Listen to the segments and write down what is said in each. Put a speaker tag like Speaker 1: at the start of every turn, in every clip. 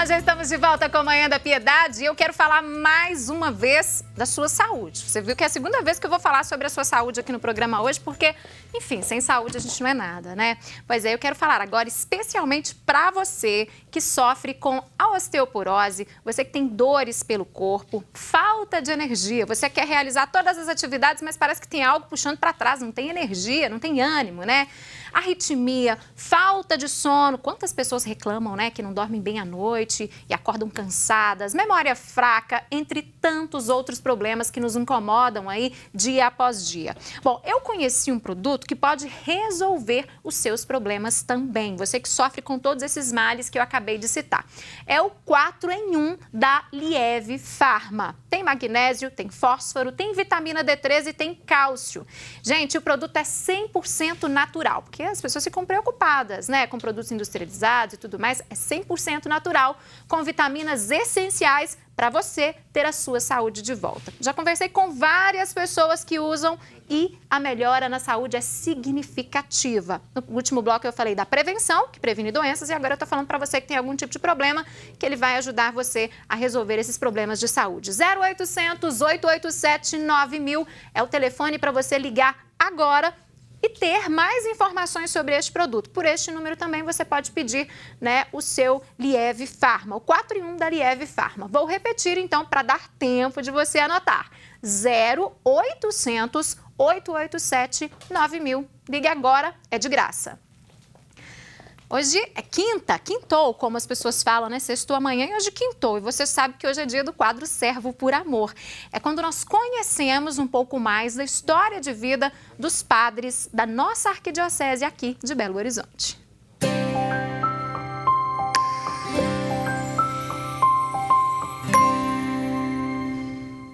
Speaker 1: já estamos de volta com a Manhã da Piedade e eu quero falar mais uma vez da sua saúde. Você viu que é a segunda vez que eu vou falar sobre a sua saúde aqui no programa hoje, porque, enfim, sem saúde a gente não é nada, né? Pois é, eu quero falar agora especialmente para você que sofre com a osteoporose, você que tem dores pelo corpo, falta de energia, você quer realizar todas as atividades, mas parece que tem algo puxando para trás, não tem energia, não tem ânimo, né? Arritmia, falta de sono, quantas pessoas reclamam, né, que não dormem bem à noite e acordam cansadas, memória fraca, entre tantos outros problemas que nos incomodam aí dia após dia. Bom, eu conheci um produto que pode resolver os seus problemas também, você que sofre com todos esses males que eu acabei de citar. É o 4 em 1 da Lieve Farma. Tem magnésio, tem fósforo, tem vitamina D3 e tem cálcio. Gente, o produto é 100% natural, porque as pessoas ficam preocupadas, né, com produtos industrializados e tudo mais. É 100% natural, com vitaminas essenciais para você ter a sua saúde de volta. Já conversei com várias pessoas que usam e a melhora na saúde é significativa. No último bloco eu falei da prevenção, que previne doenças, e agora eu estou falando para você que tem algum tipo de problema, que ele vai ajudar você a resolver esses problemas de saúde. 0800 887 9000 é o telefone para você ligar agora e ter mais informações sobre este produto. Por este número também você pode pedir, né, o seu Lieve Farma, o 4 em 1 da Lieve Farma. Vou repetir então para dar tempo de você anotar. 0800 887 9000. Ligue agora, é de graça. Hoje é quinta, quintou, como as pessoas falam, né? Sextou amanhã e hoje quintou. E você sabe que hoje é dia do quadro Servo por Amor. É quando nós conhecemos um pouco mais da história de vida dos padres da nossa arquidiocese aqui de Belo Horizonte.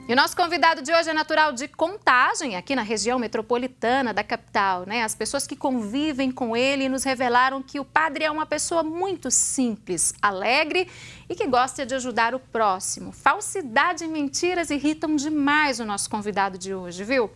Speaker 1: E o nosso convidado de hoje é natural de Contagem, aqui na região metropolitana da capital, né? As pessoas que convivem com ele nos revelaram que o padre é uma pessoa muito simples, alegre e que gosta de ajudar o próximo. Falsidade e mentiras irritam demais o nosso convidado de hoje, viu?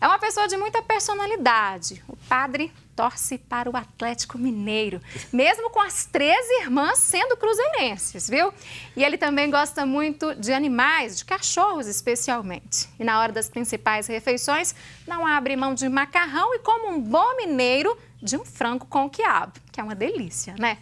Speaker 1: É uma pessoa de muita personalidade. O padre torce para o Atlético Mineiro, mesmo com as 13 irmãs sendo cruzeirenses, viu? E ele também gosta muito de animais, de cachorros especialmente. E na hora das principais refeições, não abre mão de macarrão e, como um bom mineiro, de um frango com quiabo, que é uma delícia, né?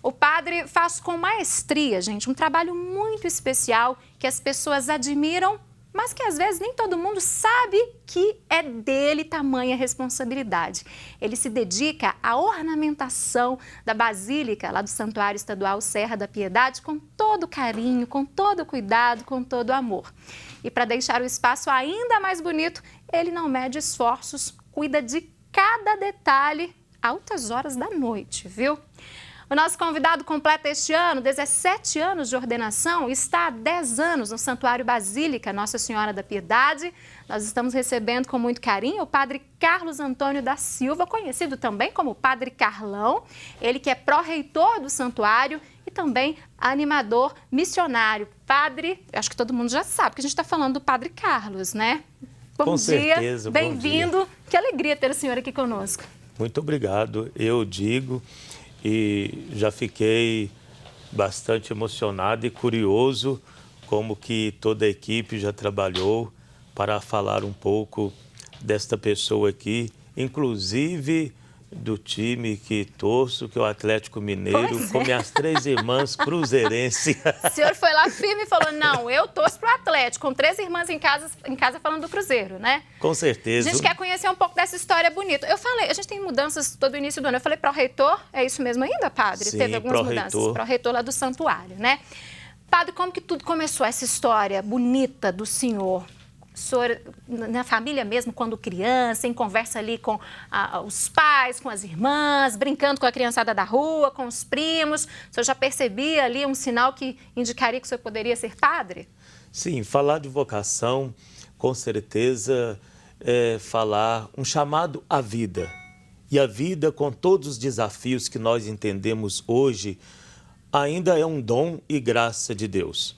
Speaker 1: O padre faz com maestria, gente, um trabalho muito especial que as pessoas admiram, mas que às vezes nem todo mundo sabe que é dele tamanha responsabilidade. Ele se dedica à ornamentação da Basílica, lá do Santuário Estadual Serra da Piedade, com todo carinho, com todo cuidado, com todo amor. E para deixar o espaço ainda mais bonito, ele não mede esforços, cuida de cada detalhe, altas horas da noite, viu? O nosso convidado completa este ano 17 anos de ordenação e está há 10 anos no Santuário Basílica Nossa Senhora da Piedade. Nós estamos recebendo com muito carinho o padre Carlos Antônio da Silva, conhecido também como Padre Carlão. Ele que é pró-reitor do santuário e também animador missionário. Padre, eu acho que todo mundo já sabe que a gente está falando do Padre Carlos, né? Bom dia,
Speaker 2: certeza,
Speaker 1: bem-vindo. Que alegria ter o senhor aqui conosco.
Speaker 2: Muito obrigado, eu digo. E já fiquei bastante emocionado e curioso como que toda a equipe já trabalhou para falar um pouco desta pessoa aqui, inclusive do time que torço, que é o Atlético Mineiro, com minhas 3 irmãs cruzeirenses.
Speaker 1: O senhor foi lá firme e falou, não, eu torço pro Atlético, com 3 irmãs em casa falando do Cruzeiro, né?
Speaker 2: Com certeza.
Speaker 1: A gente quer conhecer um pouco dessa história bonita. Eu falei, a gente tem mudanças todo o início do ano. Eu falei pró-reitor, é isso mesmo ainda, padre?
Speaker 2: Sim,
Speaker 1: teve algumas mudanças. Pró-reitor lá do santuário, né? Padre, como que tudo começou, essa história bonita do senhor? O senhor, na família mesmo, quando criança, em conversa ali com os pais, com as irmãs, brincando com a criançada da rua, com os primos, o senhor já percebia ali um sinal que indicaria que o senhor poderia ser padre?
Speaker 2: Sim, falar de vocação, com certeza, é falar um chamado à vida. E a vida, com todos os desafios que nós entendemos hoje, ainda é um dom e graça de Deus.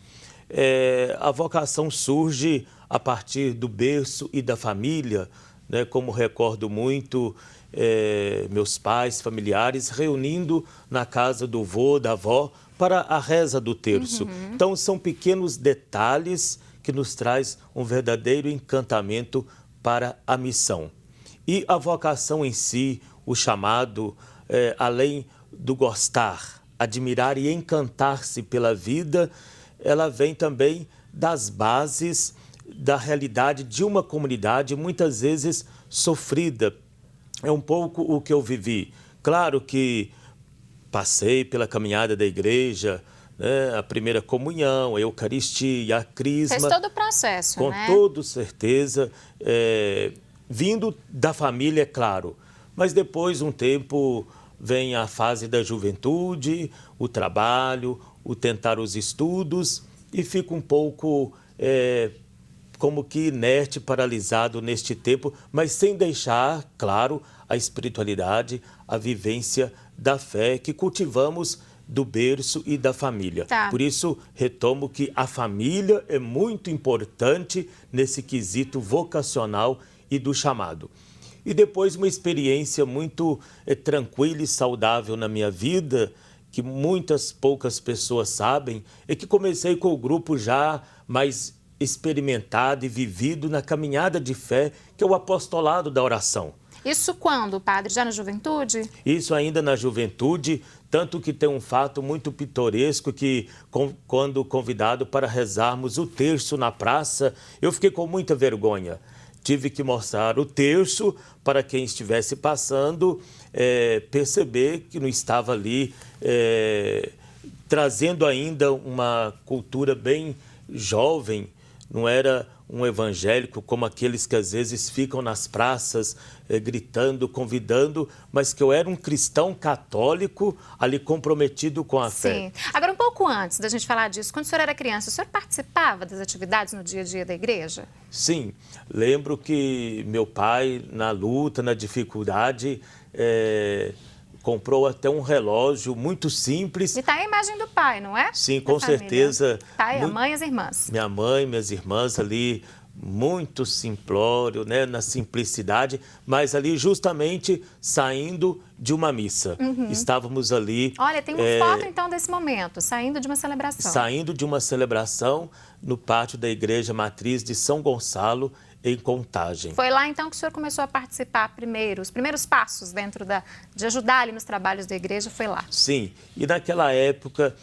Speaker 2: A vocação surge a partir do berço e da família, né, como recordo muito meus pais, familiares, reunindo na casa do vô, da avó, para a reza do terço. Então, são pequenos detalhes que nos traz um verdadeiro encantamento para a missão. E a vocação em si, o chamado, além do gostar, admirar e encantar-se pela vida, ela vem também das bases da realidade de uma comunidade muitas vezes sofrida. É um pouco o que eu vivi. Claro que passei pela caminhada da igreja, né, a primeira comunhão, a Eucaristia, a Crisma.
Speaker 1: Fez todo o processo,
Speaker 2: com
Speaker 1: né?
Speaker 2: toda certeza, vindo da família, é claro. Mas depois, um tempo, vem a fase da juventude, o trabalho, o tentar os estudos e fico um pouco como que inerte, paralisado neste tempo, mas sem deixar, claro, a espiritualidade, a vivência da fé que cultivamos do berço e da família.
Speaker 1: Tá.
Speaker 2: Por isso, retomo que a família é muito importante nesse quesito vocacional e do chamado. E depois uma experiência muito tranquila e saudável na minha vida, que poucas pessoas sabem, é que comecei com o grupo já mais experimentado e vivido na caminhada de fé, que é o apostolado da oração.
Speaker 1: Isso quando, padre? Já na juventude?
Speaker 2: Isso ainda na juventude, tanto que tem um fato muito pitoresco que, quando convidado para rezarmos o terço na praça, eu fiquei com muita vergonha. Tive que mostrar o terço para quem estivesse passando, perceber que não estava ali trazendo ainda uma cultura bem jovem, não era um evangélico como aqueles que às vezes ficam nas praças gritando, convidando, mas que eu era um cristão católico ali comprometido com a fé.
Speaker 1: Sim. Agora, um pouco antes da gente falar disso, quando o senhor era criança, o senhor participava das atividades no dia a dia da igreja?
Speaker 2: Sim, lembro que meu pai, na luta, na dificuldade, comprou até um relógio muito simples.
Speaker 1: E tá aí a imagem do pai, não é?
Speaker 2: Sim,
Speaker 1: Da
Speaker 2: com
Speaker 1: família.
Speaker 2: certeza.
Speaker 1: Pai, a mãe e as irmãs.
Speaker 2: Minha mãe, minhas irmãs ali, muito simplório, né, na simplicidade, mas ali justamente saindo de uma missa. Estávamos ali...
Speaker 1: Olha, tem uma foto então desse momento, saindo de uma celebração.
Speaker 2: Saindo de uma celebração no pátio da Igreja Matriz de São Gonçalo, em Contagem.
Speaker 1: Foi lá então que o senhor começou a participar primeiro, os primeiros passos dentro de ajudar ali nos trabalhos da igreja, foi lá.
Speaker 2: Sim, e naquela época,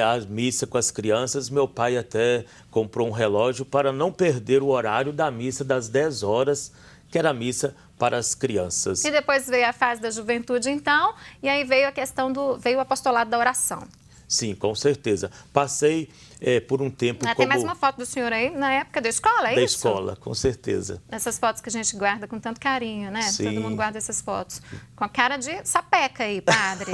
Speaker 2: a missa com as crianças, meu pai até comprou um relógio para não perder o horário da missa das 10 horas, que era a missa para as crianças.
Speaker 1: E depois veio a fase da juventude então, e aí veio a questão veio o apostolado da oração.
Speaker 2: Sim, com certeza. Passei por um tempo como...
Speaker 1: Tem mais uma foto do senhor aí, na época da escola, é
Speaker 2: da
Speaker 1: isso?
Speaker 2: Da escola, com certeza.
Speaker 1: Essas fotos que a gente guarda com tanto carinho, né?
Speaker 2: Sim.
Speaker 1: Todo mundo guarda essas fotos. Com a cara de sapeca aí, padre.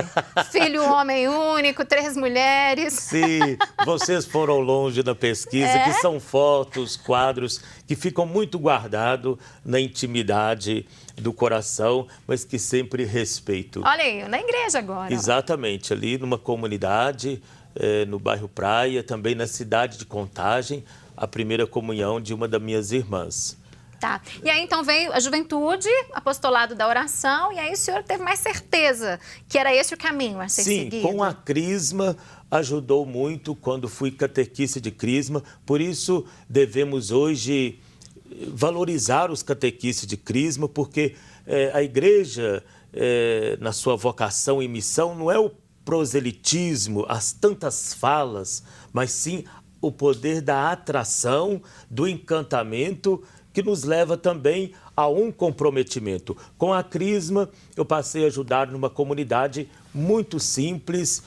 Speaker 1: Filho, homem único, 3 mulheres.
Speaker 2: Sim, vocês foram longe na pesquisa, que são fotos, quadros que ficam muito guardados na intimidade do coração, mas que sempre respeito.
Speaker 1: Olha aí, na igreja agora.
Speaker 2: Exatamente, ali numa comunidade, no bairro Praia, também na cidade de Contagem, a primeira comunhão de uma das minhas irmãs.
Speaker 1: Tá. E aí então veio a juventude, apostolado da oração, e aí o senhor teve mais certeza que era esse o caminho a ser seguido?
Speaker 2: Sim, com a Crisma ajudou muito quando fui catequista de Crisma, por isso devemos hoje valorizar os catequistas de Crisma, porque a igreja, na sua vocação e missão, não é o proselitismo, as tantas falas, mas sim o poder da atração, do encantamento, que nos leva também a um comprometimento. Com a Crisma, eu passei a ajudar numa comunidade muito simples,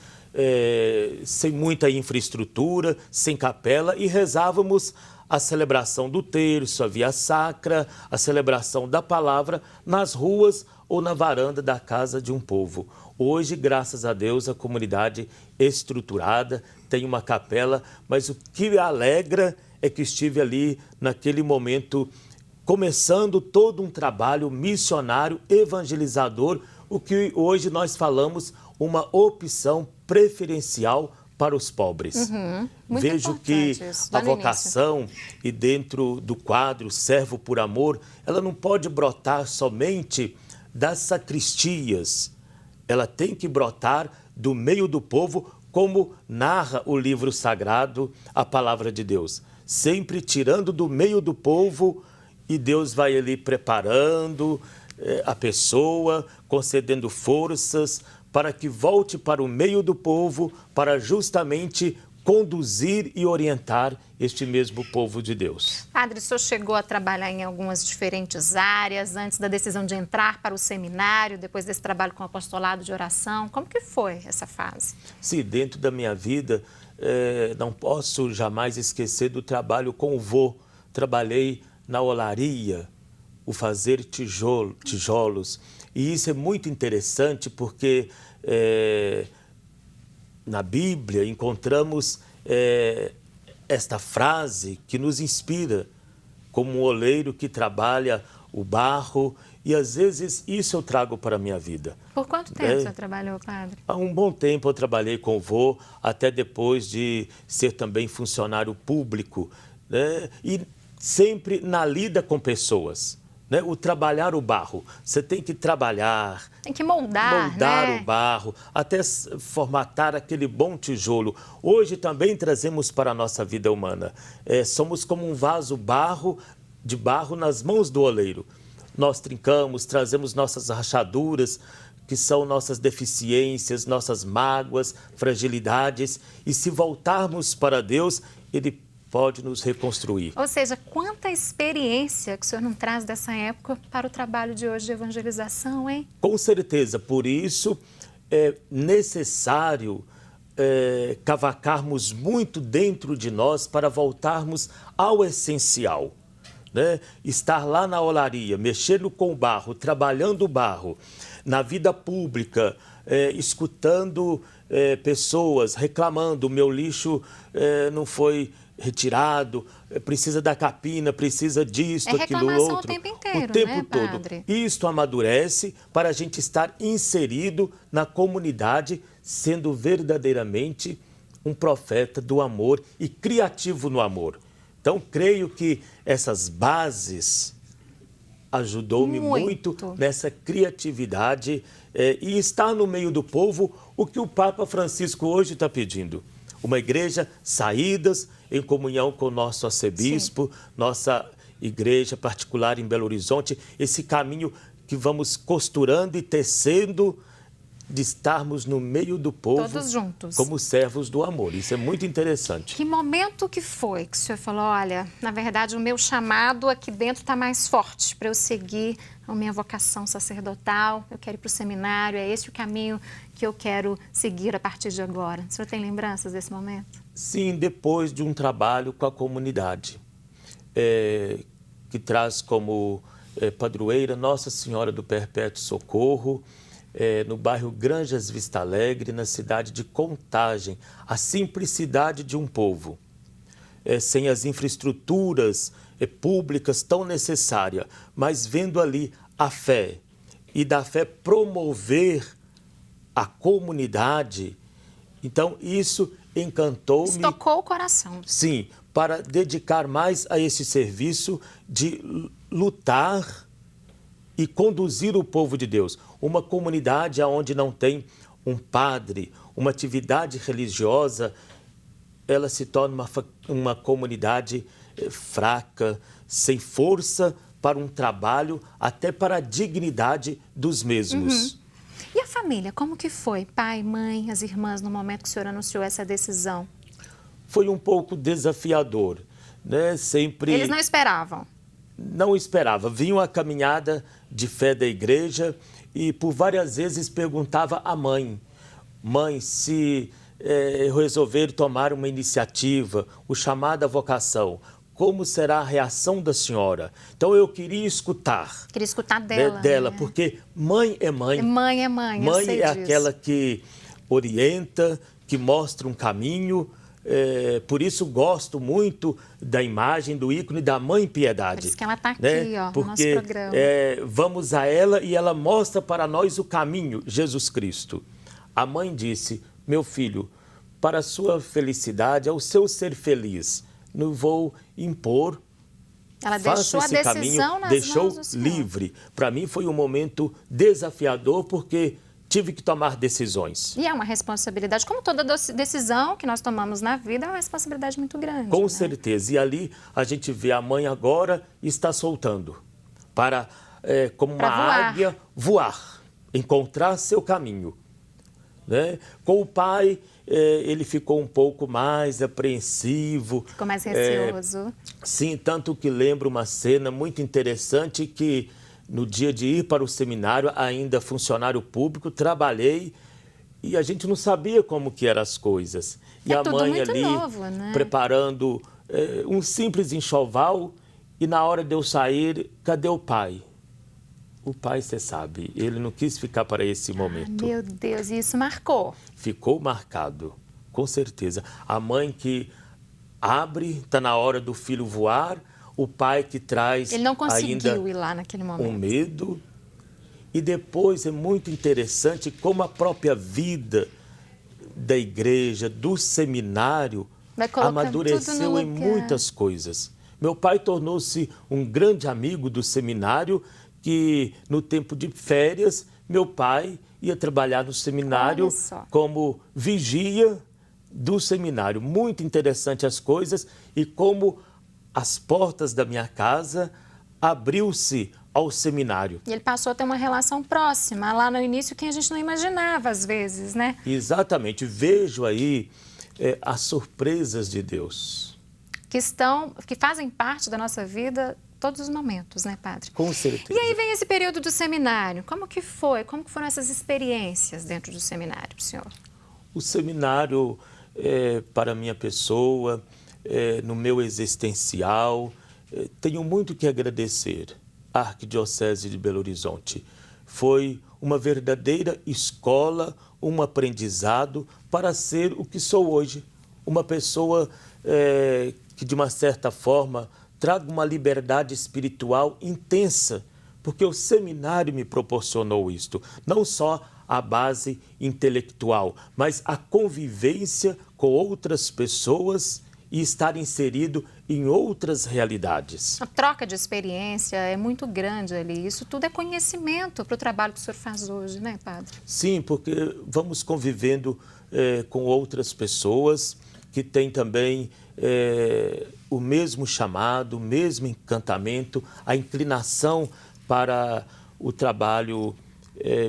Speaker 2: sem muita infraestrutura, sem capela, e rezávamos a celebração do terço, a via sacra, a celebração da palavra nas ruas ou na varanda da casa de um povo. Hoje, graças a Deus, a comunidade estruturada, tem uma capela, mas o que me alegra é que estive ali naquele momento começando todo um trabalho missionário, evangelizador, o que hoje nós falamos uma opção preferencial para os pobres.
Speaker 1: Muito
Speaker 2: Vejo que
Speaker 1: importante isso,
Speaker 2: a
Speaker 1: lá no início.
Speaker 2: vocação e dentro do quadro Servo por Amor, ela não pode brotar somente das sacristias. Ela tem que brotar do meio do povo, como narra o livro sagrado, a palavra de Deus. Sempre tirando do meio do povo, e Deus vai ali preparando a pessoa, concedendo forças para que volte para o meio do povo, para justamente conduzir e orientar este mesmo povo de Deus.
Speaker 1: Padre, o senhor chegou a trabalhar em algumas diferentes áreas antes da decisão de entrar para o seminário, depois desse trabalho com o apostolado de oração. Como que foi essa fase?
Speaker 2: Sim, dentro da minha vida, não posso jamais esquecer do trabalho com o vô. Trabalhei na olaria, o fazer tijolos. E isso é muito interessante porque na Bíblia encontramos esta frase que nos inspira, como um oleiro que trabalha o barro, e às vezes isso eu trago para a minha vida.
Speaker 1: Por quanto tempo você trabalhou, padre?
Speaker 2: Há um bom tempo eu trabalhei com o vô, até depois de ser também funcionário público, né? E sempre na lida com pessoas. Né? O trabalhar o barro, você tem que trabalhar,
Speaker 1: tem que moldar,
Speaker 2: né? O barro, até formatar aquele bom tijolo. Hoje também trazemos para a nossa vida humana. Somos como um vaso de barro nas mãos do oleiro. Nós trincamos, trazemos nossas rachaduras, que são nossas deficiências, nossas mágoas, fragilidades. E se voltarmos para Deus, Ele pode nos reconstruir.
Speaker 1: Ou seja, quanta experiência que o senhor não traz dessa época para o trabalho de hoje de evangelização, hein?
Speaker 2: Com certeza, por isso é necessário cavacarmos muito dentro de nós para voltarmos ao essencial, né? Estar lá na olaria, mexendo com o barro, trabalhando o barro, na vida pública, escutando pessoas reclamando, o meu lixo não foi retirado, precisa da capina, precisa disto, aquilo outro.
Speaker 1: O tempo inteiro,
Speaker 2: o tempo
Speaker 1: né,
Speaker 2: todo.
Speaker 1: padre?
Speaker 2: Isto amadurece para a gente estar inserido na comunidade, sendo verdadeiramente um profeta do amor e criativo no amor. Então, creio que essas bases ajudou-me muito nessa criatividade e estar no meio do povo, o que o Papa Francisco hoje está pedindo. Uma igreja saídas em comunhão com o nosso arcebispo, nossa igreja particular em Belo Horizonte, esse caminho que vamos costurando e tecendo de estarmos no meio do povo,
Speaker 1: todos juntos,
Speaker 2: como servos do amor. Isso é muito interessante.
Speaker 1: Que momento que foi que o senhor falou, olha, na verdade o meu chamado aqui dentro está mais forte para eu seguir a minha vocação sacerdotal, eu quero ir para o seminário, é esse o caminho que eu quero seguir a partir de agora. O senhor tem lembranças desse momento?
Speaker 2: Sim, depois de um trabalho com a comunidade, que traz como padroeira Nossa Senhora do Perpétuo Socorro, no bairro Granjas Vista Alegre, na cidade de Contagem, a simplicidade de um povo, sem as infraestruturas públicas tão necessárias, mas vendo ali a fé, e da fé promover a comunidade. Então, isso encantou-me.
Speaker 1: Tocou o coração.
Speaker 2: Sim, para dedicar mais a esse serviço de lutar e conduzir o povo de Deus. Uma comunidade onde não tem um padre, uma atividade religiosa, ela se torna uma comunidade fraca, sem força para um trabalho, até para a dignidade dos mesmos.
Speaker 1: E a família, como que foi? Pai, mãe, as irmãs, no momento que o senhor anunciou essa decisão?
Speaker 2: Foi um pouco desafiador, né? Sempre...
Speaker 1: Eles não esperavam?
Speaker 2: Não esperava. Vinha a caminhada de fé da igreja e por várias vezes perguntava à mãe, se eu resolver tomar uma iniciativa, o chamado à vocação, como será a reação da senhora? Então eu queria escutar.
Speaker 1: Queria escutar dela.
Speaker 2: Dela,
Speaker 1: né?
Speaker 2: porque mãe é mãe.
Speaker 1: Mãe é mãe,
Speaker 2: Mãe
Speaker 1: eu sei
Speaker 2: é
Speaker 1: disso.
Speaker 2: aquela que orienta, que mostra um caminho. Por isso gosto muito da imagem, do ícone da Mãe Piedade.
Speaker 1: Por isso que ela está aqui,
Speaker 2: né?
Speaker 1: ó,
Speaker 2: Porque,
Speaker 1: no nosso programa.
Speaker 2: Vamos a ela e ela mostra para nós o caminho, Jesus Cristo. A mãe disse, meu filho, para a sua felicidade, ao seu ser feliz. Não vou impor.
Speaker 1: Ela deixou a decisão nas
Speaker 2: deixou
Speaker 1: mãos do Senhor.
Speaker 2: livre. Para mim foi um momento desafiador, porque tive que tomar decisões.
Speaker 1: E é uma responsabilidade, como toda decisão que nós tomamos na vida, é uma responsabilidade muito grande.
Speaker 2: Com
Speaker 1: né?
Speaker 2: certeza. E ali a gente vê a mãe agora está soltando para, como uma águia, voar, encontrar seu caminho. Né? Com o pai, ele ficou um pouco mais apreensivo.
Speaker 1: Ficou mais receoso.
Speaker 2: Sim, tanto que lembro uma cena muito interessante que no dia de ir para o seminário, ainda funcionário público, trabalhei e a gente não sabia como que eram as coisas. E a
Speaker 1: tudo
Speaker 2: mãe
Speaker 1: muito
Speaker 2: ali
Speaker 1: novo, né?
Speaker 2: preparando um simples enxoval e na hora de eu sair, cadê o pai? O pai, você sabe, ele não quis ficar para esse momento.
Speaker 1: Meu Deus, e isso marcou.
Speaker 2: Ficou marcado, com certeza. A mãe que abre, está na hora do filho voar, o pai que traz
Speaker 1: Ele não conseguiu
Speaker 2: ainda
Speaker 1: ir lá naquele momento.
Speaker 2: um medo. E depois é muito interessante como a própria vida da igreja, do seminário,
Speaker 1: Vai colocando
Speaker 2: amadureceu
Speaker 1: tudo no
Speaker 2: em
Speaker 1: lugar.
Speaker 2: muitas coisas. Meu pai tornou-se um grande amigo do seminário, que no tempo de férias, meu pai ia trabalhar no seminário
Speaker 1: Olha só.
Speaker 2: como vigia do seminário. Muito interessante as coisas e como as portas da minha casa abriu-se ao seminário.
Speaker 1: E ele passou a ter uma relação próxima, lá no início, que a gente não imaginava às vezes, né?
Speaker 2: Exatamente. Vejo aí as surpresas de Deus.
Speaker 1: Que fazem parte da nossa vida todos os momentos, né, padre?
Speaker 2: Com certeza.
Speaker 1: E aí vem esse período do seminário. Como que foi? Como que foram essas experiências dentro do seminário, senhor?
Speaker 2: O seminário, para a minha pessoa, no meu existencial, tenho muito que agradecer à Arquidiocese de Belo Horizonte. Foi uma verdadeira escola, um aprendizado para ser o que sou hoje. Uma pessoa que, de uma certa forma, traga uma liberdade espiritual intensa, porque o seminário me proporcionou isto. Não só a base intelectual, mas a convivência com outras pessoas e estar inserido em outras realidades.
Speaker 1: A troca de experiência é muito grande ali. Isso tudo é conhecimento para o trabalho que o senhor faz hoje, né, padre?
Speaker 2: Sim, porque vamos convivendo com outras pessoas que têm também o mesmo chamado, o mesmo encantamento, a inclinação para o trabalho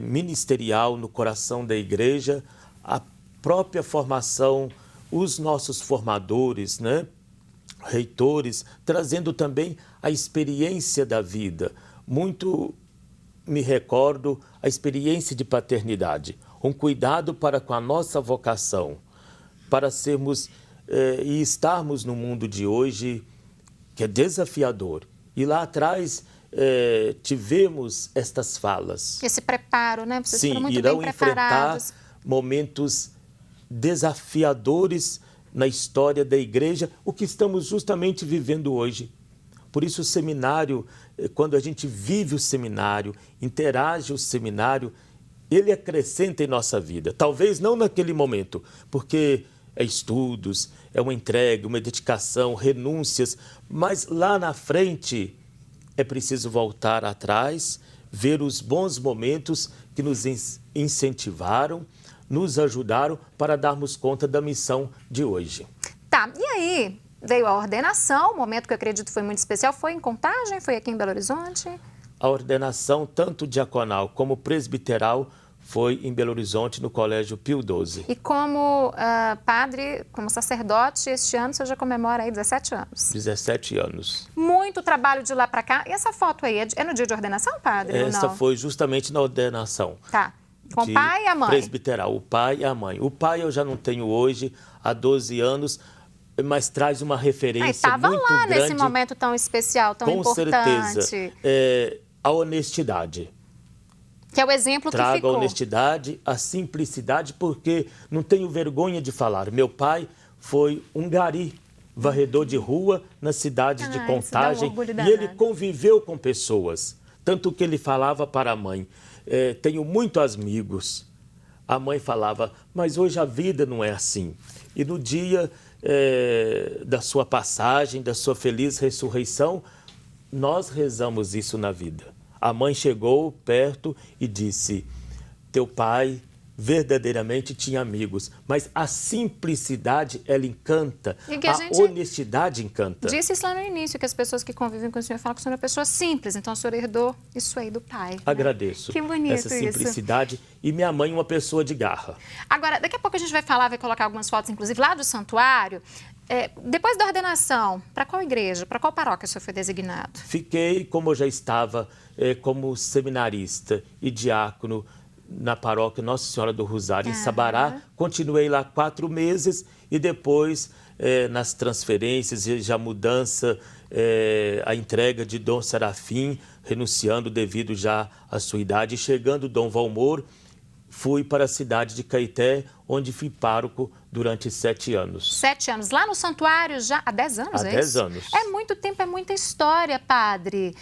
Speaker 2: ministerial no coração da igreja, a própria formação, os nossos formadores, né? Reitores, trazendo também a experiência da vida. Muito me recordo a experiência de paternidade, um cuidado para com a nossa vocação, para sermos e estarmos no mundo de hoje, que é desafiador. E lá atrás tivemos estas falas.
Speaker 1: Esse preparo, né? Vocês foram
Speaker 2: Sim,
Speaker 1: muito
Speaker 2: irão
Speaker 1: bem
Speaker 2: enfrentar
Speaker 1: preparados.
Speaker 2: momentos desafiadores na história da igreja, o que estamos justamente vivendo hoje. Por isso o seminário, quando a gente vive o seminário, interage o seminário, ele acrescenta em nossa vida. Talvez não naquele momento, porque é estudos, é uma entrega, uma dedicação, renúncias, mas lá na frente é preciso voltar atrás, ver os bons momentos que nos incentivaram, nos ajudaram para darmos conta da missão de hoje.
Speaker 1: Tá, e aí veio a ordenação, o momento que eu acredito foi muito especial, foi em Contagem, foi aqui em Belo Horizonte?
Speaker 2: A ordenação, tanto diaconal como presbiteral, foi em Belo Horizonte, no Colégio Pio XII.
Speaker 1: E como padre, como sacerdote, este ano você já comemora aí 17 anos.
Speaker 2: 17 anos.
Speaker 1: Muito trabalho de lá para cá. E essa foto aí, é no dia de ordenação, padre? ou
Speaker 2: Essa
Speaker 1: não?
Speaker 2: foi justamente na ordenação.
Speaker 1: Tá. Com o pai e a mãe?
Speaker 2: Presbiteral, o pai e a mãe. O pai eu já não tenho hoje, há 12 anos, mas traz uma referência
Speaker 1: estava
Speaker 2: muito
Speaker 1: lá
Speaker 2: grande.
Speaker 1: nesse momento tão especial, tão
Speaker 2: com
Speaker 1: importante.
Speaker 2: certeza. A honestidade.
Speaker 1: Que é o exemplo que
Speaker 2: Trago
Speaker 1: ficou.
Speaker 2: a honestidade, a simplicidade, porque não tenho vergonha de falar. Meu pai foi um gari, varredor de rua na cidade de
Speaker 1: Isso dá um
Speaker 2: Contagem,
Speaker 1: orgulho
Speaker 2: e ele
Speaker 1: danado.
Speaker 2: conviveu com pessoas. Tanto que ele falava para a mãe, tenho muitos amigos, a mãe falava, mas hoje a vida não é assim. E no dia da sua passagem, da sua feliz ressurreição, nós rezamos isso na vida. A mãe chegou perto e disse, teu pai verdadeiramente tinha amigos, mas a simplicidade, ela encanta, a honestidade encanta.
Speaker 1: Disse isso lá no início, que as pessoas que convivem com o senhor falam que o senhor é uma pessoa simples, então o senhor herdou isso aí do pai.
Speaker 2: Agradeço.
Speaker 1: Que bonito
Speaker 2: essa simplicidade. E minha mãe uma pessoa de garra.
Speaker 1: Agora, daqui a pouco a gente vai falar, vai colocar algumas fotos, inclusive lá do santuário. Depois da ordenação, para qual igreja, para qual paróquia o senhor foi designado?
Speaker 2: Fiquei, como eu já estava, como seminarista e diácono na paróquia Nossa Senhora do Rosário, em Sabará. Continuei lá 4 meses e depois, nas transferências, já mudança, a entrega de Dom Serafim, renunciando devido já à sua idade. Chegando Dom Valmor, fui para a cidade de Caeté, onde fui pároco durante 7 anos.
Speaker 1: 7 anos. Lá no santuário já há 10 anos,
Speaker 2: há
Speaker 1: é
Speaker 2: 10
Speaker 1: isso?
Speaker 2: anos.
Speaker 1: É muito tempo, é muita história, padre.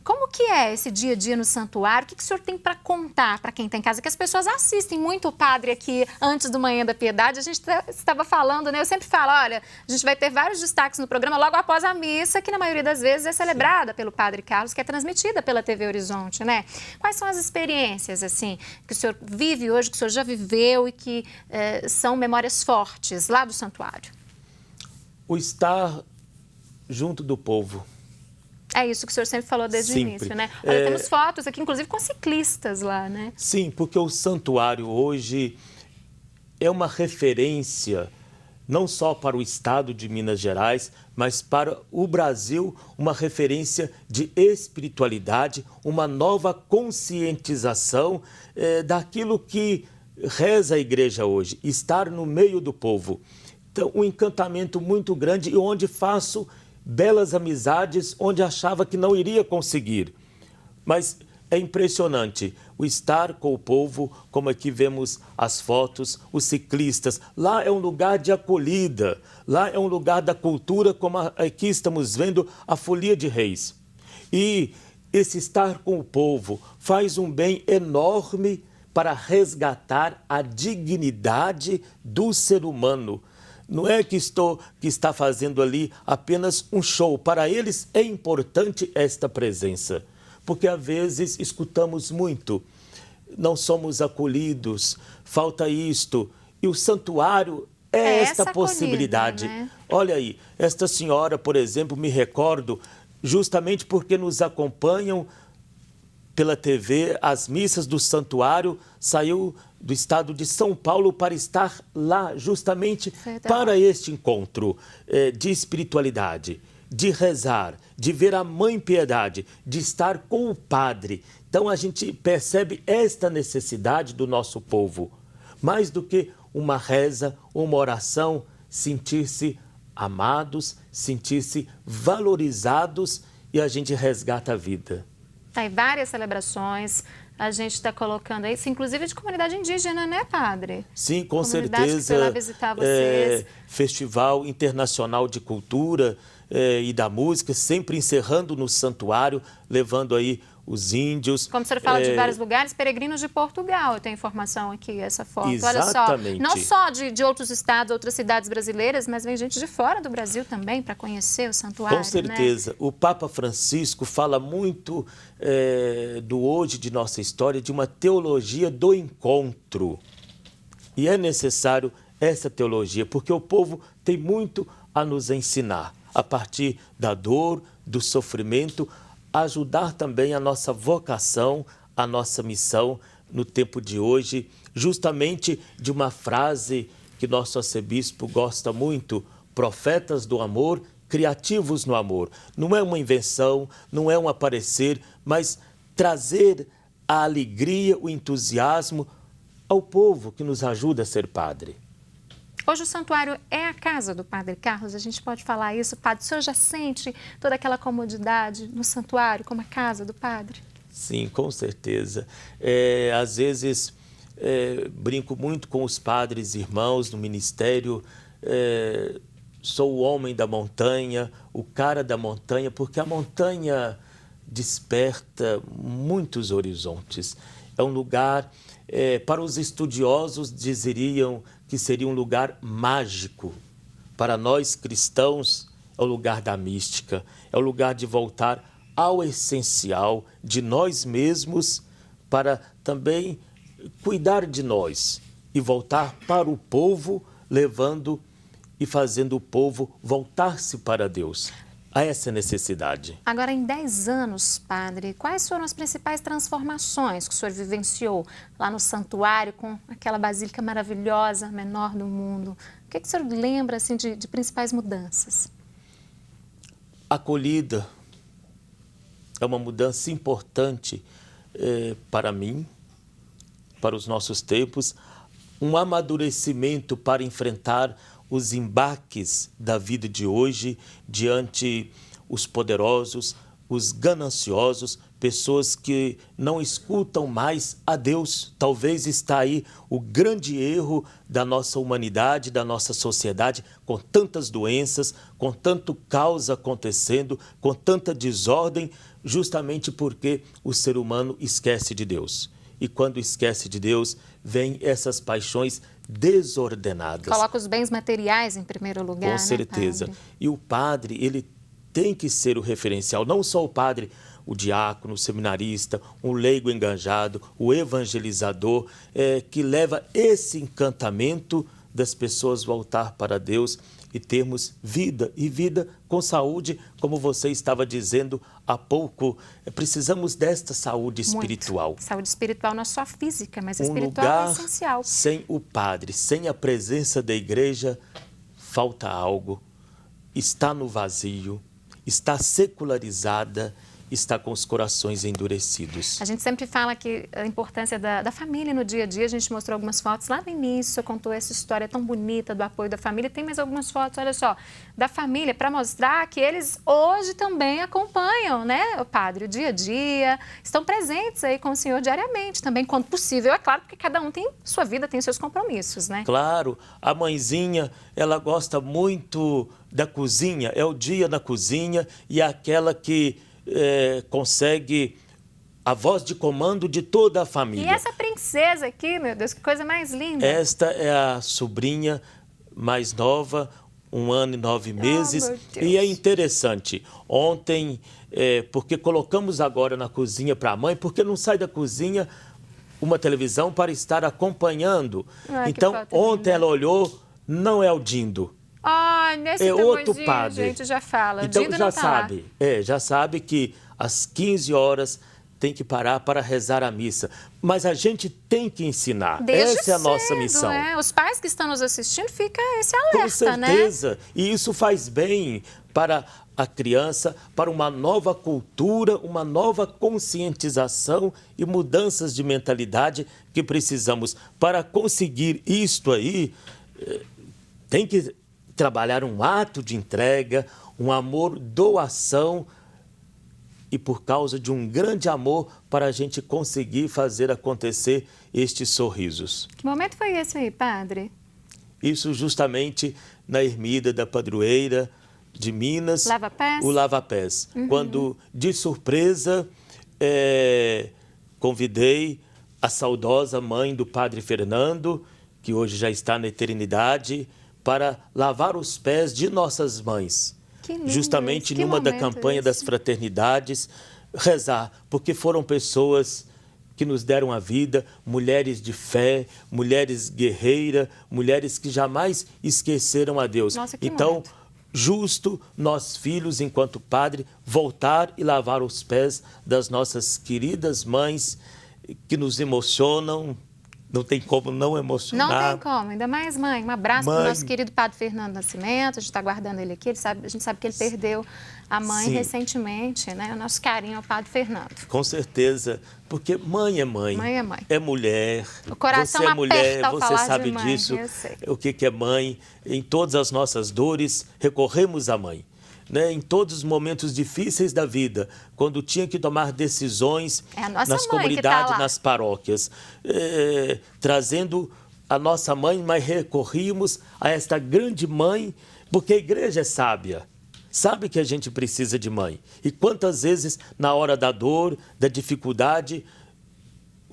Speaker 1: Como que é esse dia a dia no santuário? O que o senhor tem para contar para quem está em casa? Que as pessoas assistem muito o padre aqui antes do Manhã da Piedade. A gente estava falando, né? Eu sempre falo, olha, a gente vai ter vários destaques no programa logo após a missa, que na maioria das vezes é celebrada pelo Padre Carlos, que é transmitida pela TV Horizonte, né? Quais são as experiências, assim, que o senhor vive hoje, que o senhor já viveu e que são memórias fortes lá do santuário?
Speaker 2: O estar junto do povo.
Speaker 1: É isso que o senhor sempre falou desde o início, né? Olha, temos fotos aqui, inclusive, com ciclistas lá, né?
Speaker 2: Sim, porque o santuário hoje é uma referência, não só para o estado de Minas Gerais, mas para o Brasil, uma referência de espiritualidade, uma nova conscientização daquilo que reza a igreja hoje, estar no meio do povo. Então, um encantamento muito grande e onde faço belas amizades, onde achava que não iria conseguir. Mas é impressionante o estar com o povo, como aqui vemos as fotos, os ciclistas. Lá é um lugar de acolhida, lá é um lugar da cultura, como aqui estamos vendo a Folia de Reis. E esse estar com o povo faz um bem enorme para resgatar a dignidade do ser humano. Não é que está fazendo ali apenas um show. Para eles é importante esta presença, porque às vezes escutamos muito, não somos acolhidos, falta isto. E o santuário é esta possibilidade.
Speaker 1: Acolhida, né?
Speaker 2: Olha aí, esta senhora, por exemplo, me recordo, justamente porque nos acompanham pela TV, as missas do santuário, saiu do estado de São Paulo para estar lá justamente para este encontro de espiritualidade, de rezar, de ver a Mãe Piedade, de estar com o Padre. Então a gente percebe esta necessidade do nosso povo. Mais do que uma reza, uma oração, sentir-se amados, sentir-se valorizados e a gente resgata a vida.
Speaker 1: Tem várias celebrações, a gente está colocando aí, inclusive de comunidade indígena, né, padre?
Speaker 2: Sim, com
Speaker 1: comunidade
Speaker 2: certeza.
Speaker 1: Que foi lá visitar vocês.
Speaker 2: Festival Internacional de Cultura e da Música, sempre encerrando no santuário, levando aí os índios.
Speaker 1: Como o senhor fala de vários lugares, peregrinos de Portugal, eu tenho informação aqui, essa foto.
Speaker 2: Exatamente.
Speaker 1: Olha só, não só de outros estados, outras cidades brasileiras, mas vem gente de fora do Brasil também para conhecer o santuário.
Speaker 2: Com certeza. Né? O Papa Francisco fala muito do hoje de nossa história, de uma teologia do encontro. E é necessário essa teologia, porque o povo tem muito a nos ensinar, a partir da dor, do sofrimento, ajudar também a nossa vocação, a nossa missão no tempo de hoje, justamente de uma frase que nosso arcebispo gosta muito, profetas do amor, criativos no amor. Não é uma invenção, não é um aparecer, mas trazer a alegria, o entusiasmo ao povo que nos ajuda a ser padre.
Speaker 1: Hoje o santuário é a casa do Padre Carlos, a gente pode falar isso, padre. O senhor já sente toda aquela comodidade no santuário, como a casa do padre?
Speaker 2: Sim, com certeza. Às vezes brinco muito com os padres irmãos no ministério, sou o homem da montanha, o cara da montanha, porque a montanha desperta muitos horizontes. é um lugar, para os estudiosos dizeriam que seria um lugar mágico. Para nós cristãos, é o lugar da mística, é o lugar de voltar ao essencial de nós mesmos para também cuidar de nós e voltar para o povo, levando e fazendo o povo voltar-se para Deus. Há essa necessidade.
Speaker 1: Agora, em 10 anos, padre, quais foram as principais transformações que o senhor vivenciou lá no santuário, com aquela basílica maravilhosa, menor do mundo? O que o senhor lembra assim, de principais mudanças?
Speaker 2: Acolhida é uma mudança importante para mim, para os nossos tempos, um amadurecimento para enfrentar os embates da vida de hoje diante os poderosos, os gananciosos, pessoas que não escutam mais a Deus. Talvez está aí o grande erro da nossa humanidade, da nossa sociedade, com tantas doenças, com tanto caos acontecendo, com tanta desordem, justamente porque o ser humano esquece de Deus. E quando esquece de Deus, vem essas paixões desordenadas.
Speaker 1: Coloca os bens materiais em primeiro lugar,
Speaker 2: com certeza.
Speaker 1: Padre?
Speaker 2: E o padre, ele tem que ser o referencial, não só o padre, o diácono, o seminarista, o leigo engajado, o evangelizador, que leva esse encantamento das pessoas voltar para Deus e termos vida, e vida com saúde, como você estava dizendo há pouco. Precisamos desta saúde espiritual.
Speaker 1: Muito. Saúde espiritual não é só física, mas
Speaker 2: Um
Speaker 1: espiritual
Speaker 2: lugar
Speaker 1: é essencial.
Speaker 2: sem o padre, sem a presença da igreja, falta algo, está no vazio, está secularizada, está com os corações endurecidos.
Speaker 1: A gente sempre fala que a importância da família no dia a dia. A gente mostrou algumas fotos lá no início, contou essa história tão bonita do apoio da família. Tem mais algumas fotos, olha só, da família, para mostrar que eles hoje também acompanham, né, o padre, o dia a dia, estão presentes aí com o senhor diariamente também, quando possível, é claro, porque cada um tem sua vida, tem seus compromissos, né?
Speaker 2: Claro, a mãezinha, ela gosta muito da cozinha, é o dia na cozinha e é aquela que consegue a voz de comando de toda a família.
Speaker 1: E essa princesa aqui, meu Deus, que coisa mais linda.
Speaker 2: Esta é a sobrinha mais nova, 1 ano e 9 meses.
Speaker 1: Meu Deus.
Speaker 2: E é interessante, ontem, porque colocamos agora na cozinha para a mãe, porque não sai da cozinha uma televisão para estar acompanhando.
Speaker 1: Ai,
Speaker 2: então, ontem ela olhou, não é o Dindo.
Speaker 1: Ai, nesse
Speaker 2: outro padre.
Speaker 1: A gente já fala.
Speaker 2: Então
Speaker 1: Dindo
Speaker 2: já
Speaker 1: não tá
Speaker 2: sabe, já sabe que às 15 horas tem que parar para rezar a missa. Mas a gente tem que ensinar.
Speaker 1: Desde
Speaker 2: Essa é a nossa
Speaker 1: cedo,
Speaker 2: missão.
Speaker 1: Os pais que estão nos assistindo, fica esse alerta,
Speaker 2: Com certeza. E isso faz bem para a criança, para uma nova cultura, uma nova conscientização e mudanças de mentalidade que precisamos. Para conseguir isto aí, tem que trabalhar um ato de entrega, um amor, doação, e por causa de um grande amor para a gente conseguir fazer acontecer estes sorrisos.
Speaker 1: Que momento foi esse aí, padre?
Speaker 2: Isso justamente na ermida da padroeira de Minas,
Speaker 1: Lava-Pés?
Speaker 2: o Lava-Pés. Quando, de surpresa, convidei a saudosa mãe do padre Fernando, que hoje já está na eternidade, para lavar os pés de nossas mães.
Speaker 1: Que lindo,
Speaker 2: justamente
Speaker 1: que
Speaker 2: numa da
Speaker 1: momento
Speaker 2: campanha das
Speaker 1: esse.
Speaker 2: fraternidades, rezar, porque foram pessoas que nos deram a vida, mulheres de fé, mulheres guerreiras, mulheres que jamais esqueceram a Deus.
Speaker 1: Nossa, que
Speaker 2: então,
Speaker 1: momento.
Speaker 2: justo nós filhos, enquanto padre, voltar e lavar os pés das nossas queridas mães que nos emocionam. Não tem como não emocionar.
Speaker 1: Não tem como, ainda mais mãe. Um abraço para o
Speaker 2: Mãe.
Speaker 1: nosso querido padre Fernando Nascimento, a gente está guardando ele aqui, a gente sabe que ele perdeu a mãe
Speaker 2: Sim.
Speaker 1: recentemente, né? O nosso carinho ao padre Fernando.
Speaker 2: Com certeza, porque mãe é mãe.
Speaker 1: Mãe é mãe.
Speaker 2: É mulher.
Speaker 1: O coração
Speaker 2: você é mulher,
Speaker 1: aperta ao
Speaker 2: você
Speaker 1: falar
Speaker 2: sabe
Speaker 1: de mãe,
Speaker 2: disso.
Speaker 1: eu sei.
Speaker 2: O que é mãe. Em todas as nossas dores, recorremos à mãe. Né? Em todos os momentos difíceis da vida, quando tinha que tomar decisões
Speaker 1: É a nossa
Speaker 2: nas
Speaker 1: mãe
Speaker 2: comunidades,
Speaker 1: que tá lá.
Speaker 2: nas paróquias, trazendo a nossa mãe, mas recorríamos a esta grande mãe, porque a igreja é sábia. Sabe que a gente precisa de mãe. E quantas vezes, na hora da dor, da dificuldade,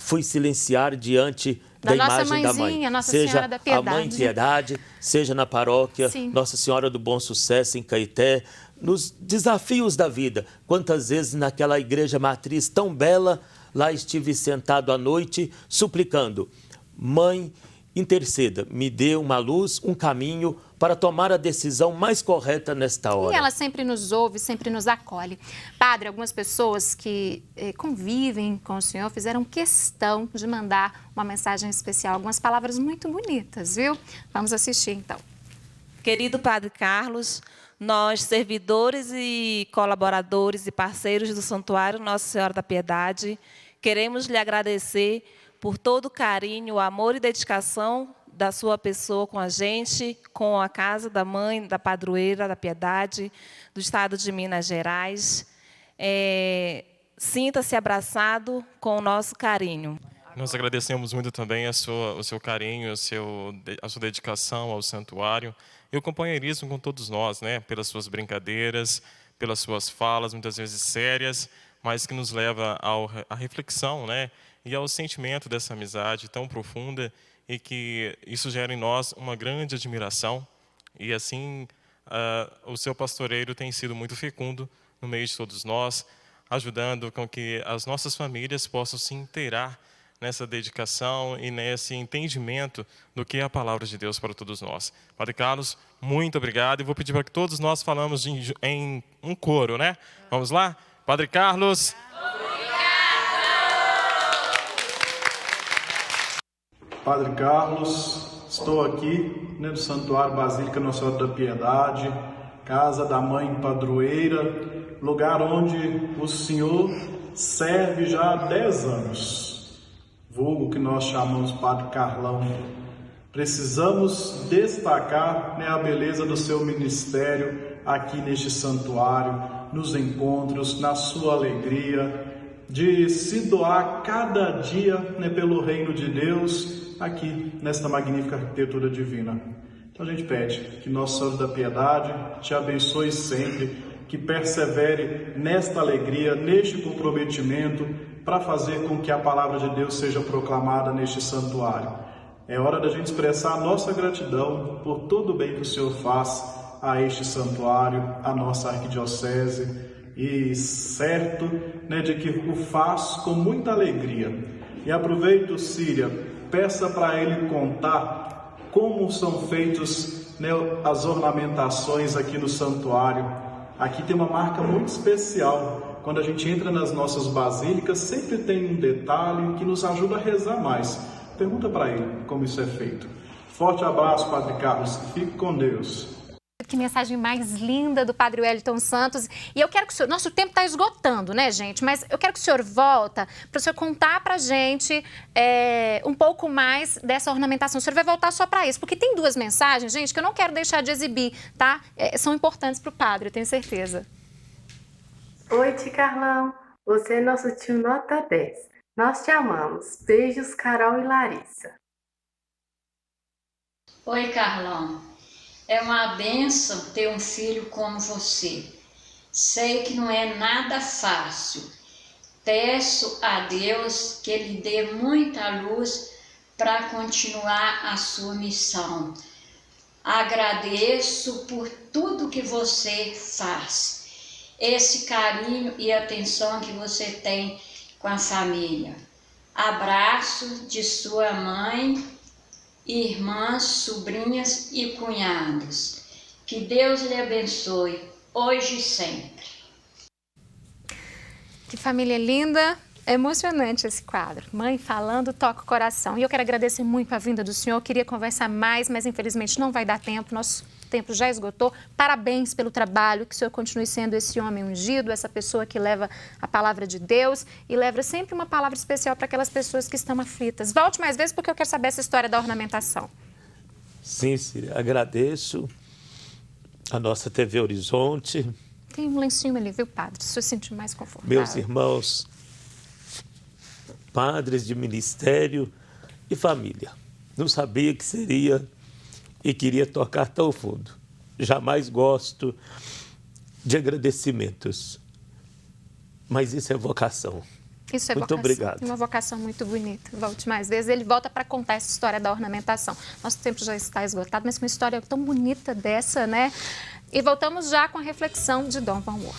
Speaker 2: fui silenciar diante da
Speaker 1: nossa
Speaker 2: imagem da mãe.
Speaker 1: mãezinha, Nossa
Speaker 2: Seja
Speaker 1: Senhora da Piedade.
Speaker 2: a Mãe Piedade, seja na paróquia
Speaker 1: Sim.
Speaker 2: Nossa Senhora do Bom Sucesso, em Caeté, nos desafios da vida. Quantas vezes naquela igreja matriz tão bela, lá estive sentado à noite, suplicando: Mãe, interceda, me dê uma luz, um caminho para tomar a decisão mais correta nesta hora.
Speaker 1: E ela sempre nos ouve, sempre nos acolhe. Padre, algumas pessoas que convivem com o senhor fizeram questão de mandar uma mensagem especial, algumas palavras muito bonitas, viu? Vamos assistir, então.
Speaker 3: Querido Padre Carlos, nós, servidores e colaboradores e parceiros do Santuário Nossa Senhora da Piedade, queremos lhe agradecer por todo o carinho, amor e dedicação da sua pessoa com a gente, com a Casa da Mãe, da Padroeira da Piedade, do Estado de Minas Gerais. Sinta-se abraçado com o nosso carinho.
Speaker 4: Nós agradecemos muito também o seu carinho, a sua dedicação ao santuário e o companheirismo com todos nós, né? Pelas suas brincadeiras, pelas suas falas, muitas vezes sérias, mas que nos leva à reflexão, né? E ao sentimento dessa amizade tão profunda e que isso gera em nós uma grande admiração. E assim, o seu pastoreio tem sido muito fecundo no meio de todos nós, ajudando com que as nossas famílias possam se inteirar nessa dedicação e nesse entendimento do que é a palavra de Deus para todos nós. Padre Carlos, muito obrigado. E vou pedir para que todos nós falamos em um coro, né? Vamos lá? Padre Carlos.
Speaker 5: Padre Carlos, estou aqui no Santuário Basílica Nossa Senhora da Piedade, Casa da Mãe Padroeira, lugar onde o senhor serve já há 10 anos, vulgo que nós chamamos Padre Carlão. Precisamos destacar, né, a beleza do seu ministério aqui neste santuário, nos encontros, na sua alegria, de se doar cada dia, né, pelo reino de Deus, aqui nesta magnífica arquitetura divina. Então a gente pede que Nossa Senhora da Piedade te abençoe sempre, que persevere nesta alegria, neste comprometimento, para fazer com que a palavra de Deus seja proclamada neste santuário. É hora da gente expressar a nossa gratidão por todo o bem que o Senhor faz a este santuário, a nossa arquidiocese, e certo, né, de que o faz com muita alegria. E aproveito, Síria, peça para ele contar como são feitos, né, as ornamentações aqui no santuário. Aqui tem uma marca muito especial. Quando a gente entra nas nossas basílicas, sempre tem um detalhe que nos ajuda a rezar mais. Pergunta para ele como isso é feito. Forte abraço, Padre Carlos. Fique com Deus.
Speaker 1: Que mensagem mais linda do Padre Wellington Santos. E eu quero que o senhor... Nosso tempo está esgotando, né, gente? Mas eu quero que o senhor volta para o senhor contar para a gente um pouco mais dessa ornamentação. O senhor vai voltar só para isso, porque tem 2 mensagens, gente, que eu não quero deixar de exibir, tá? São importantes para o padre, eu tenho certeza.
Speaker 6: Oi, tio Carlão. Você é nosso tio nota 10. Nós te amamos. Beijos, Carol e Larissa.
Speaker 7: Oi, Carlão. É uma bênção ter um filho como você. Sei que não é nada fácil. Peço a Deus que lhe dê muita luz para continuar a sua missão. Agradeço por tudo que você faz. Esse carinho e atenção que você tem com a família. Abraço de sua mãe, irmãs, sobrinhas e cunhados. Que Deus lhe abençoe, hoje e sempre.
Speaker 1: Que família linda, é emocionante esse quadro. Mãe falando, toca o coração. E eu quero agradecer muito a vinda do senhor, eu queria conversar mais, mas infelizmente não vai dar tempo, nosso tempo já esgotou. Parabéns pelo trabalho, que o senhor continue sendo esse homem ungido, essa pessoa que leva a palavra de Deus e leva sempre uma palavra especial para aquelas pessoas que estão aflitas. Volte mais vezes porque eu quero saber essa história da ornamentação.
Speaker 2: Sim, Síria, agradeço a nossa TV Horizonte.
Speaker 1: Tem um lencinho ali, viu, padre? Se o senhor se sentir mais confortável.
Speaker 2: Meus irmãos, padres de ministério e família. Não sabia que seria e queria tocar tão fundo. Jamais gosto de agradecimentos, mas isso é vocação.
Speaker 1: Isso é
Speaker 2: Muito
Speaker 1: vocação.
Speaker 2: obrigado.
Speaker 1: Uma vocação muito bonita. Volte mais vezes. Ele volta para contar essa história da ornamentação. Nosso tempo já está esgotado, mas com uma história tão bonita dessa, né? E voltamos já com a reflexão de Dom Valmor.